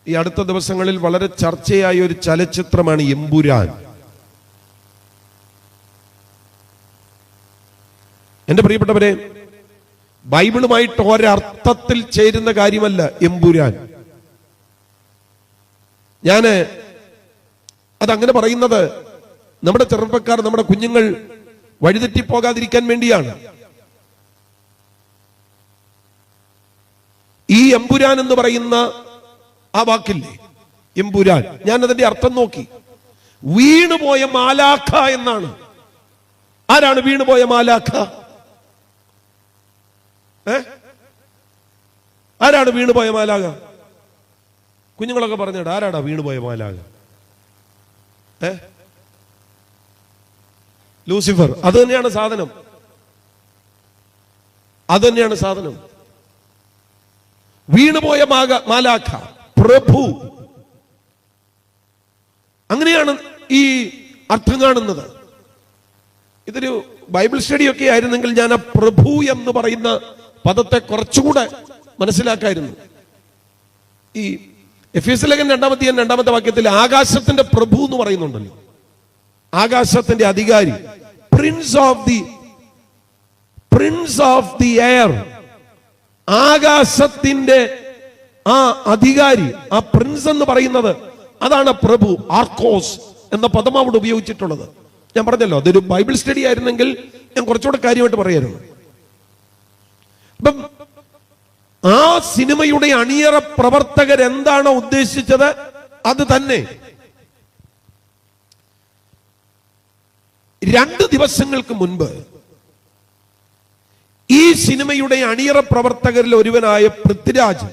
ഈ അടുത്ത ദിവസങ്ങളിൽ വളരെ ചർച്ചയായ ഒരു ചലച്ചിത്രമാണ് എമ്പുരാൻ. എന്റെ പ്രിയപ്പെട്ടവരെ, ബൈബിളുമായിട്ട് ഒരർത്ഥത്തിൽ ചേരുന്ന കാര്യമല്ല എമ്പുരാൻ. ഞാന് അതങ്ങനെ പറയുന്നത് നമ്മുടെ ചെറുപ്പക്കാർ, നമ്മുടെ കുഞ്ഞുങ്ങൾ വഴിതെറ്റിപ്പോകാതിരിക്കാൻ വേണ്ടിയാണ്. ഈ എമ്പുരാൻ എന്ന് പറയുന്ന ആ വാക്കില്ലേ, എമ്പുരാൻ, ഞാൻ അതിന്റെ അർത്ഥം നോക്കി. വീണുപോയ മാലാഖ എന്നാണ്. ആരാണ് വീണുപോയ മാലാഖ? ആരാണ് വീണുപോയ മാലാഖ? കുഞ്ഞുങ്ങളൊക്കെ പറഞ്ഞിട്ട് ആരാടാ വീണുപോയ മാലാഖ? ലൂസിഫർ. അത് തന്നെയാണ് സാധനം. അത് തന്നെയാണ് സാധനം. വീണുപോയ മാലാഖ, പ്രഭു. അങ്ങനെയാണ് ഈ അർത്ഥം കാണുന്നത്. ഇതൊരു ബൈബിൾ സ്റ്റഡി ഒക്കെ ആയിരുന്നെങ്കിൽ ഞാൻ ആ പ്രഭു എന്ന് പറയുന്ന പദത്തെ കുറച്ചുകൂടെ മനസ്സിലാക്കായിരുന്നു. ഈ എഫേസ്യ ലേഖനം 2-ാമത്തെ വാക്യത്തിൽ ആകാശത്തിന്റെ പ്രഭു എന്ന് പറയുന്നുണ്ടല്ലോ, ആകാശത്തിന്റെ അധികാരി, പ്രിൻസ് ഓഫ് ദി എയർ, ആകാശത്തിന്റെ ആ അധികാരി, ആ പ്രിൻസ് എന്ന് പറയുന്നത് അതാണ് പ്രഭു. ആർക്കോസ് എന്ന പദം അവിടെ ഉപയോഗിച്ചിട്ടുള്ളത്. ഞാൻ പറഞ്ഞല്ലോ, അതൊരു ബൈബിൾ സ്റ്റഡി ആയിരുന്നെങ്കിൽ ഞാൻ കുറച്ചുകൂടെ കാര്യമായിട്ട് പറയായിരുന്നു. അപ്പം ആ സിനിമയുടെ അണിയറ പ്രവർത്തകർ എന്താണോ ഉദ്ദേശിച്ചത് അത് തന്നെ. 2 ദിവസങ്ങൾക്ക് മുൻപ് ഈ സിനിമയുടെ അണിയറ പ്രവർത്തകരിൽ ഒരുവനായ പൃഥ്വിരാജ്,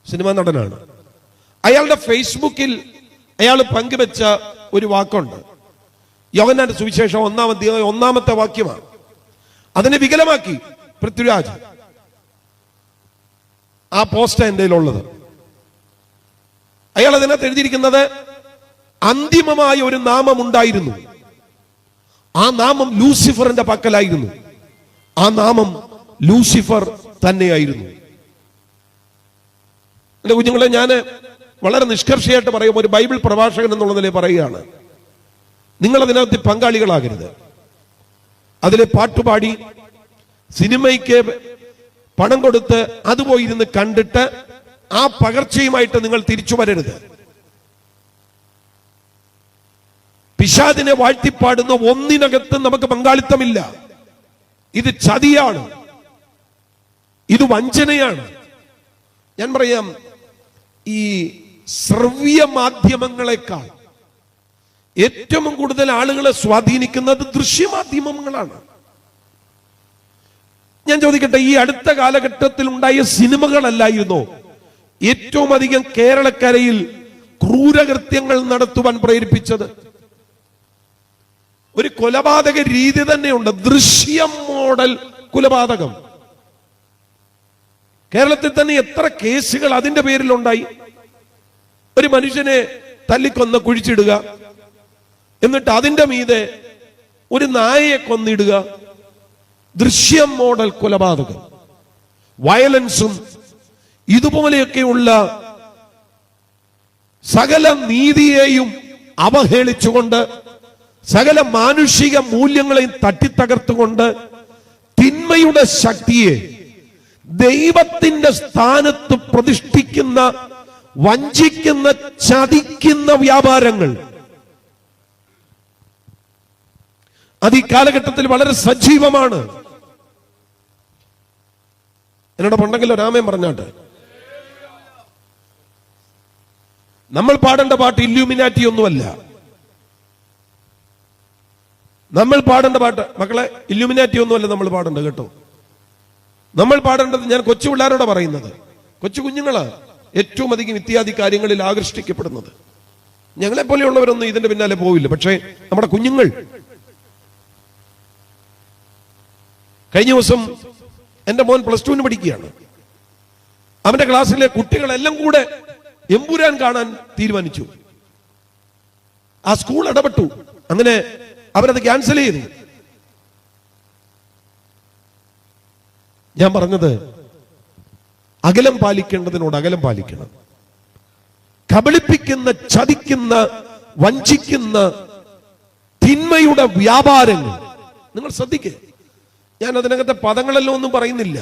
സിനിമാ നടനാണ്, അയാളുടെ ഫേസ്ബുക്കിൽ അയാൾ പങ്കുവെച്ച ഒരു വാക്കുണ്ട്. യോഹന്നാന്റെ സുവിശേഷം 1-ാമത്തെ വാക്യമാണ്. അതിനെ വികലമാക്കി പൃഥ്വിരാജ് ആ പോസ്റ്റ് എന്റെ ഉള്ളത്. അയാൾ അതിനകത്ത് എഴുതിയിരിക്കുന്നത്, അന്തിമമായ ഒരു നാമം ഉണ്ടായിരുന്നു, ആ നാമം ലൂസിഫറിന്റെ പക്കലായിരുന്നു, ആ നാമം ലൂസിഫർ തന്നെയായിരുന്നു. എന്റെ കുഞ്ഞുങ്ങളെ, ഞാൻ വളരെ നിഷ്കർഷയായിട്ട് പറയും, ഒരു ബൈബിൾ പ്രഭാഷകൻ എന്നുള്ളതിലെ പറയുകയാണ്, നിങ്ങൾ അതിനകത്ത് പങ്കാളികളാകരുത്. അതിലെ പാട്ടുപാടി സിനിമയ്ക്ക് പണം കൊടുത്ത് അത് പോയിരുന്ന് കണ്ടിട്ട് ആ പകർച്ചയുമായിട്ട് നിങ്ങൾ തിരിച്ചു വരരുത്. പിശാചിനെ വാഴ്ത്തിപ്പാടുന്ന ഒന്നിനകത്ത് നമുക്ക് പങ്കാളിത്തമില്ല. ഇത് ചതിയാണ്, ഇത് വഞ്ചനയാണ്. ഞാൻ പറയാം, ഈ ശ്രവ്യ മാധ്യമങ്ങളെക്കാൾ ഏറ്റവും കൂടുതൽ ആളുകളെ സ്വാധീനിക്കുന്നത് ദൃശ്യമാധ്യമങ്ങളാണ്. ഞാൻ ചോദിക്കട്ടെ, ഈ അടുത്ത കാലഘട്ടത്തിൽ ഉണ്ടായ സിനിമകളല്ലായിരുന്നോ ഏറ്റവും അധികം കേരളക്കരയിൽ ക്രൂരകൃത്യങ്ങൾ നടത്തുവാൻ പ്രേരിപ്പിച്ചത്? ഒരു കൊലപാതക രീതി തന്നെയുണ്ട്, ദൃശ്യം മോഡൽ കൊലപാതകം. കേരളത്തിൽ തന്നെ എത്ര കേസുകൾ അതിന്റെ പേരിലുണ്ടായി. ഒരു മനുഷ്യനെ തല്ലിക്കൊന്ന് കുഴിച്ചിടുക, എന്നിട്ട് അതിന്റെ മീതെ ഒരു നായയെ കൊന്നിടുക. ദൃശ്യം മോഡൽ കൊലപാതകം, വയലൻസും ഇതുപോലെയൊക്കെയുള്ള സകല നീതിയെയും അവഹേളിച്ചുകൊണ്ട്, സകല മാനുഷിക മൂല്യങ്ങളെയും തട്ടിത്തകർത്തുകൊണ്ട്, തിന്മയുടെ ശക്തിയെ ദൈവത്തിന്റെ സ്ഥാനത്ത് പ്രതിഷ്ഠിക്കുന്ന, വഞ്ചിക്കുന്ന, ചതിക്കുന്ന വ്യാപാരങ്ങൾ അത് ഈ കാലഘട്ടത്തിൽ വളരെ സജീവമാണ്. എന്നോട് പണ്ടെങ്കിലും രാമൻ പറഞ്ഞാട്ട്, നമ്മൾ പാടേണ്ട പാട്ട് ഇല്യൂമിനാറ്റി ഒന്നുമല്ല. നമ്മൾ പാടേണ്ട പാട്ട്, മക്കളെ, ഇല്യൂമിനാറ്റി ഒന്നുമല്ല നമ്മൾ പാടേണ്ടത് കേട്ടോ. നമ്മൾ പാടേണ്ടത്, ഞാൻ കൊച്ചു പിള്ളേരോടെ പറയുന്നത്, കൊച്ചു കുഞ്ഞുങ്ങളാ ഏറ്റവും അധികം ഇത്യാദി കാര്യങ്ങളിൽ ആകർഷിക്കപ്പെടുന്നത്. ഞങ്ങളെ പോലെയുള്ളവരൊന്നും ഇതിന്റെ പിന്നാലെ പോവില്ല. പക്ഷേ നമ്മുടെ കുഞ്ഞുങ്ങൾ, കഴിഞ്ഞ ദിവസം എന്റെ മോൻ +2 പഠിക്കുകയാണ്. അവന്റെ ക്ലാസ്സിലെ കുട്ടികളെല്ലാം കൂടെ എമ്പുരാൻ കാണാൻ തീരുമാനിച്ചു. ആ സ്കൂൾ ഇടപെട്ടു. അങ്ങനെ അവരത് ക്യാൻസൽ ചെയ്തു. ഞാൻ പറഞ്ഞത്, അകലം പാലിക്കേണ്ടതിനോട് അകലം പാലിക്കണം. കബളിപ്പിക്കുന്ന, ചതിക്കുന്ന, വഞ്ചിക്കുന്ന തിന്മയുടെ വ്യാപാരങ്ങൾ. നിങ്ങൾ ശ്രദ്ധിക്കേ, ഞാൻ അതിനകത്തെ പദങ്ങളെല്ലാം ഒന്നും പറയുന്നില്ല.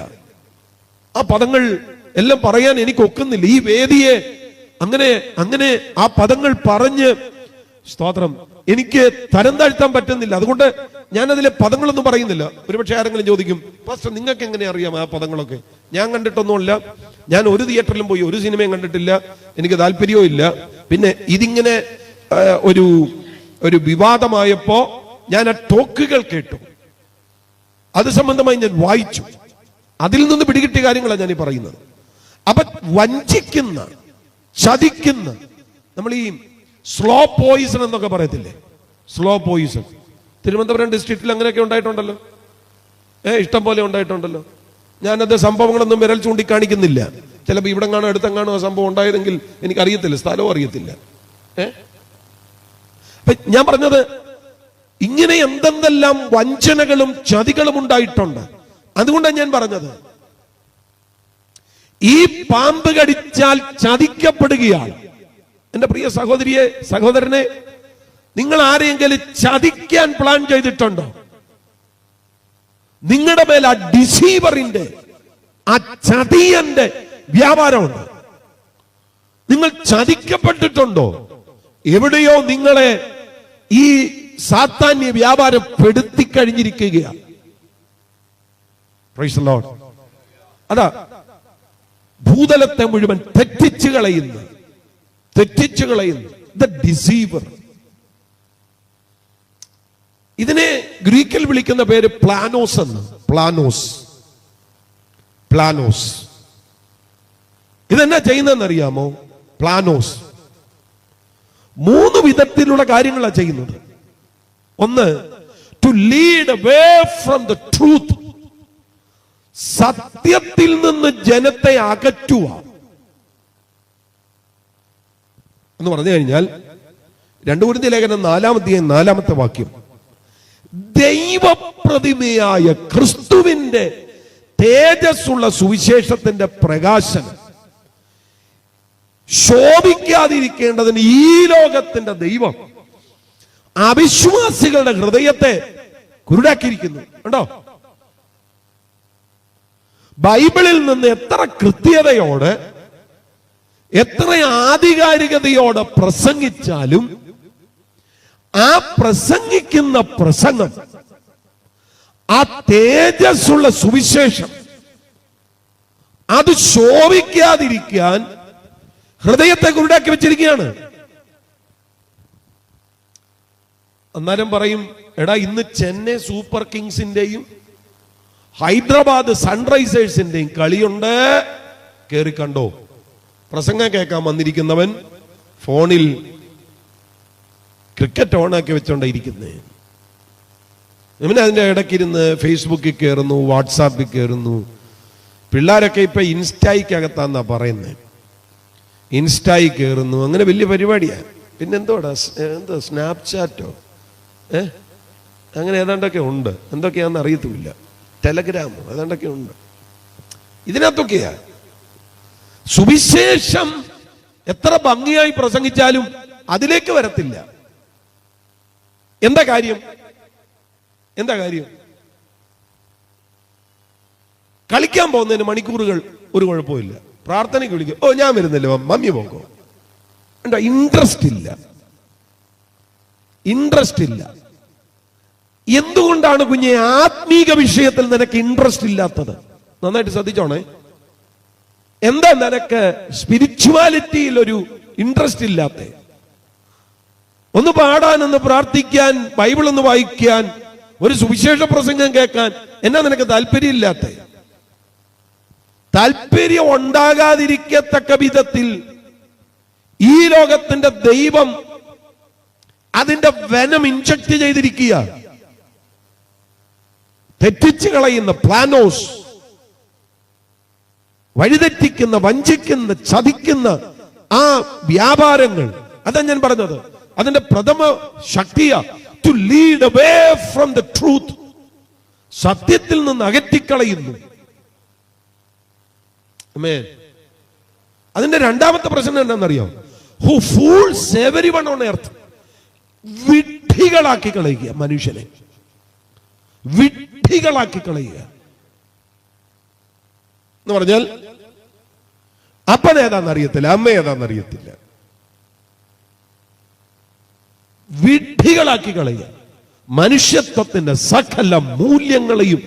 ആ പദങ്ങൾ എല്ലാം പറയാൻ എനിക്ക് ഒക്കുന്നില്ല. ഈ വേദിയെ അങ്ങനെ ആ പദങ്ങൾ പറഞ്ഞ്, സ്തോത്രം, എനിക്ക് തരം താഴ്ത്താൻ പറ്റുന്നില്ല. അതുകൊണ്ട് ഞാൻ അതിലെ പദങ്ങളൊന്നും പറയുന്നില്ല. ഒരുപക്ഷെ ആരെങ്കിലും ചോദിക്കും, പാസ്റ്റർ നിങ്ങൾക്ക് എങ്ങനെ അറിയാം ആ പദങ്ങളൊക്കെ? ഞാൻ കണ്ടിട്ടൊന്നുമില്ല. ഞാൻ ഒരു തിയേറ്ററിലും പോയി ഒരു സിനിമയും കണ്ടിട്ടില്ല. എനിക്ക് താല്പര്യവും ഇല്ല. പിന്നെ ഇതിങ്ങനെ ഒരു വിവാദമായപ്പോ ഞാൻ ആ ടോക്കുകൾ കേട്ടു. അത് സംബന്ധമായി ഞാൻ വായിച്ചു. അതിൽ നിന്ന് പിടികിട്ടിയ കാര്യങ്ങളാണ് ഞാൻ ഈ പറയുന്നത്. അപ്പൊ വഞ്ചിക്കുന്ന, ചതിക്കുന്ന, നമ്മൾ ഈ സ്ലോ പോയിസൺ എന്നൊക്കെ പറയത്തില്ലേ, സ്ലോ പോയിസൺ. തിരുവനന്തപുരം ഡിസ്ട്രിക്റ്റിൽ അങ്ങനെയൊക്കെ ഉണ്ടായിട്ടുണ്ടല്ലോ, ഇഷ്ടം പോലെ ഉണ്ടായിട്ടുണ്ടല്ലോ. ഞാനത് സംഭവങ്ങളൊന്നും വിരൽ ചൂണ്ടിക്കാണിക്കുന്നില്ല. ചിലപ്പോൾ ഇവിടെ കാണോ അടുത്തെങ്ങാണോ ആ സംഭവം ഉണ്ടായതെങ്കിൽ എനിക്കറിയത്തില്ല, സ്ഥലവും അറിയത്തില്ല. ഞാൻ പറഞ്ഞത്, ഇങ്ങനെ എന്തെല്ലാം വഞ്ചനകളും ചതികളും ഉണ്ടായിട്ടുണ്ട്. അതുകൊണ്ടാണ് ഞാൻ പറഞ്ഞത്, ഈ പാമ്പ് കടിച്ചാൽ ചതിക്കപ്പെടുകയാണ്. എന്റെ പ്രിയ സഹോദരിയെ, സഹോദരനെ, നിങ്ങൾ ആരെയെങ്കിലും ചതിക്കാൻ പ്ലാൻ ചെയ്തിട്ടുണ്ടോ? നിങ്ങളുടെ മേൽ ആ ഡിസീവറിന്റെ, ആ ചതിയന്റെ വ്യാപാരമുണ്ട്. നിങ്ങൾ ചതിക്കപ്പെട്ടിട്ടുണ്ടോ? എവിടെയോ നിങ്ങളെ ഈ സാത്താന്യ വ്യാപാരം പെടുത്തി കഴിഞ്ഞിരിക്കുകയാണ്. Praise the Lord. അതാ ഭൂതലത്തെ മുഴുവൻ തെറ്റിച്ചു കളയുന്നു ദ ഡിസീവർ. ഇതിനെ ഗ്രീക്കിൽ വിളിക്കുന്ന പേര് പ്ലാനോസ് എന്ന്. പ്ലാനോസ് ഇതെന്നാ ചെയ്യുന്നതെന്നറിയാമോ? പ്ലാനോസ് 3 വിധത്തിലുള്ള കാര്യങ്ങളാണ് ചെയ്യുന്നത്. ഒന്ന്, to lead away from the truth, സത്യത്തിൽ നിന്ന് ജനത്തെ അകറ്റുക എന്ന് പറഞ്ഞു കഴിഞ്ഞാൽ 2 കൊരിന്ത്യർ ലേഖനം 4-ാം അധ്യായം 4-ാമത്തെ വാക്യം, ദൈവപ്രതിമയായ ക്രിസ്തുവിന്റെ തേജസ്സുള്ള സുവിശേഷത്തിന്റെ പ്രകാശനം ശോഭിക്കാതിരിക്കേണ്ടതിന് ഈ ലോകത്തിന്റെ ദൈവം അവിശ്വാസികളുടെ ഹൃദയത്തെ കുരുടാക്കിയിരിക്കുന്നു. കണ്ടോ? ബൈബിളിൽ നിന്ന് എത്ര കൃത്യതയോടെ, എത്ര ആധികാരികതയോടെ പ്രസംഗിച്ചാലും ആ പ്രസംഗിക്കുന്ന പ്രസംഗം, ആ തേജസ്സുള്ള സുവിശേഷം അത് ശോഭിക്കാതിരിക്കാൻ ഹൃദയത്തെ കുരുടാക്കി വെച്ചിരിക്കുകയാണ്. അന്നേരം പറയും, എടാ ഇന്ന് ചെന്നൈ സൂപ്പർ കിങ്സിന്റെയും ഹൈദരാബാദ് സൺറൈസേഴ്സിന്റെയും കളിയുണ്ട്, കേറി കണ്ടോ. പ്രസംഗം കേൾക്കാൻ വന്നിരിക്കുന്നവൻ ഫോണിൽ ക്രിക്കറ്റ് ഓണാക്കി വെച്ചോണ്ടിരിക്കുന്നേ. ഇവന് അതിന്റെ ഇടയ്ക്കിരുന്ന് ഫേസ്ബുക്കിൽ കയറുന്നു, വാട്സാപ്പിൽ കയറുന്നു. പിള്ളേരൊക്കെ ഇപ്പൊ ഇൻസ്റ്റായിക്കകത്താന്നാ പറയുന്നത്. ഇൻസ്റ്റായി കയറുന്നു, അങ്ങനെ വലിയ പരിപാടിയാണ്. പിന്നെന്തോടാ, എന്താ സ്നാപ്ചാറ്റോ അങ്ങനെ ഏതാണ്ടൊക്കെ ഉണ്ട്. എന്തൊക്കെയാന്ന് അറിയത്തുമില്ല. ടെലഗ്രാമോ ഏതാണ്ടൊക്കെ ഉണ്ട്. ഇതിനകത്തൊക്കെയാ സുവിശേഷം എത്ര ഭംഗിയായി പ്രസംഗിച്ചാലും അതിലേക്ക് വരത്തില്ല. എന്താ കാര്യം? കളിക്കാൻ പോകുന്നതിന് മണിക്കൂറുകൾ ഒരു കുഴപ്പമില്ല. പ്രാർത്ഥനയ്ക്ക് വിളിക്കും, ഓ ഞാൻ വരുന്നില്ല, മമ്മി പോക്കോ. എന്താ? ഇൻട്രസ്റ്റ് ഇല്ല. എന്തുകൊണ്ടാണ് കുഞ്ഞെ ആത്മീക വിഷയത്തിൽ നിനക്ക് ഇൻട്രസ്റ്റ് ഇല്ലാത്തത്? നന്നായിട്ട് ശ്രദ്ധിച്ചോണേ. എന്താ നിനക്ക് സ്പിരിച്വാലിറ്റിയിൽ ഒരു ഇൻട്രസ്റ്റ് ഇല്ലാത്ത? ഒന്ന് പാടാൻ, ഒന്ന് പ്രാർത്ഥിക്കാൻ, ബൈബിൾ ഒന്ന് വായിക്കാൻ, ഒരു സുവിശേഷ പ്രസംഗം കേൾക്കാൻ എന്നാ നിനക്ക് താല്പര്യമില്ലാത്ത? താല്പര്യം ഉണ്ടാകാതിരിക്കത്തക്ക വിധത്തിൽ ഈ ലോകത്തിന്റെ ദൈവം അതിന്റെ വെനം ഇൻജക്ട് ചെയ്തിരിക്കുക. തെറ്റിച്ചു കളയുന്ന പ്ലാനോസ്, വഴിതെറ്റിക്കുന്ന, വഞ്ചിക്കുന്ന, ചതിക്കുന്ന ആ വ്യാപാരങ്ങൾ, അതാ ഞാൻ പറഞ്ഞത്. അതിന്റെ പ്രഥമ ശക്തിയ to lead away from the truth, സത്യത്തിൽ നിന്ന് അകറ്റിക്കളയുന്നു. അതിന്റെ രണ്ടാമത്തെ പ്രശ്നം എന്താണെന്നറിയാം? who fools everyone on earth. വിഡ്ഢികളാക്കി കളയുക മനുഷ്യനെ, വിഡ്ഢികളാക്കി കളയുക എന്ന് പറഞ്ഞാൽ അപ്പൻ ഏതാണെന്നറിയത്തില്ല, അമ്മ ഏതാണെന്നറിയത്തില്ല, വിഡ്ഢികളാക്കി കളയുക. മനുഷ്യത്വത്തിന്റെ സകല മൂല്യങ്ങളെയും